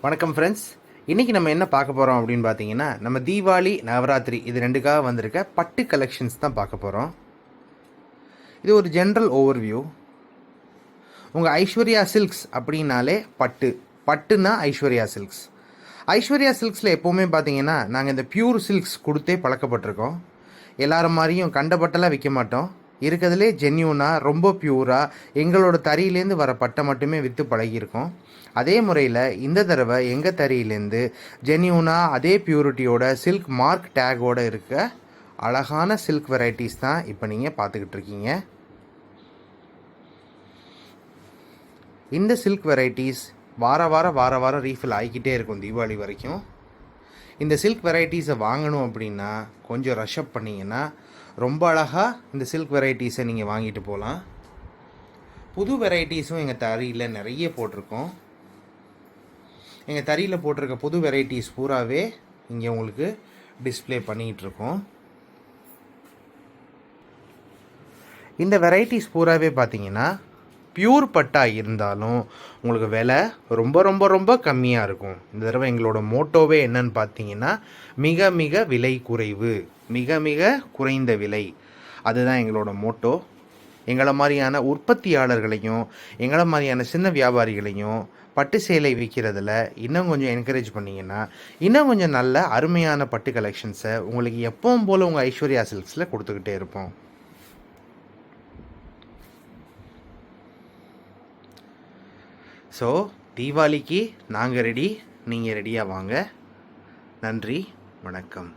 வணக்கம் ஃப்ரெண்ட்ஸ். இன்றைக்கி நம்ம என்ன பார்க்க போகிறோம் அப்படின்னு பார்த்தீங்கன்னா, நம்ம தீபாவளி நவராத்திரி இது ரெண்டுக்காக வந்திருக்க பட்டு கலெக்ஷன்ஸ் தான் பார்க்க போகிறோம். இது ஒரு ஜென்ரல் ஓவர்வியூ. உங்கள் ஐஸ்வர்யா சில்க்ஸ் அப்படின்னாலே பட்டுன்னா ஐஸ்வர்யா சில்க்ஸ். ஐஸ்வர்யா சில்க்ஸில் எப்போவுமே பார்த்தீங்கன்னா நாங்கள் இந்த பியூர் சில்க்ஸ் கொடுத்தே பழக்கப்பட்டிருக்கோம். எல்லாரும் மாதிரியும் கண்ட பட்டெல்லாம் விற்க மாட்டோம். இருக்கிறதுலே ஜென்யூனாக ரொம்ப பியூராக எங்களோட தறியிலேருந்து வர பட்டை மட்டுமே விற்று பழகியிருக்கோம். அதே முறையில் இந்த தடவை எங்கள் தறியிலேருந்து ஜென்யூனாக அதே பியூரிட்டியோட சில்க் மார்க் டேகோடு இருக்க அழகான சில்க் வெரைட்டிஸ் தான் இப்போ நீங்கள் பார்த்துக்கிட்டு இருக்கீங்க. இந்த சில்க் வெரைட்டிஸ் வார வாரம் ரீஃபில் ஆகிக்கிட்டே இருக்கும் தீபாவளி வரைக்கும். இந்த சில்க் வெரைட்டிஸை வாங்கணும் அப்படின்னா கொஞ்சம் ரஷ்அப் பண்ணிங்கன்னா ரொம்ப அழகாக இந்த சில்க் வெரைட்டிஸை நீங்கள் வாங்கிட்டு போகலாம். புது வெரைட்டிஸும் எங்கள் தறியில் நிறைய போட்டிருக்கோம். எங்கள் தறியில் போட்டிருக்க புது வெரைட்டிஸ் பூராவே இங்கே உங்களுக்கு டிஸ்பிளே பண்ணிகிட்ருக்கோம். இந்த வெரைட்டிஸ் பூராவே பார்த்தீங்கன்னா பியூர் பட்டா இருந்தாலும் உங்களுக்கு விலை ரொம்ப ரொம்ப ரொம்ப கம்மியாக இருக்கும். இந்த தடவை எங்களோட மோட்டோவே என்னன்னு பார்த்தீங்கன்னா மிக மிக விலை குறைவு, மிக மிக குறைந்த விலை. அதுதான் எங்களோட மோட்டோ. எங்களை மாதிரியான உற்பத்தியாளர்களையும் எங்களை மாதிரியான சின்ன வியாபாரிகளையும் பட்டு சேலை விற்கிறதுல இன்னும் கொஞ்சம் என்கரேஜ் பண்ணிங்கன்னா இன்னும் கொஞ்சம் நல்ல அருமையான பட்டு கலெக்ஷன்ஸை உங்களுக்கு எப்பவும் போல் உங்கள் ஐஸ்வர்யா சில்க்ஸில் கொடுத்துக்கிட்டே இருப்போம். ஸோ தீபாவளிக்கு நாங்கள் ரெடி, நீங்கள் ரெடியாக வாங்க. நன்றி, வணக்கம்.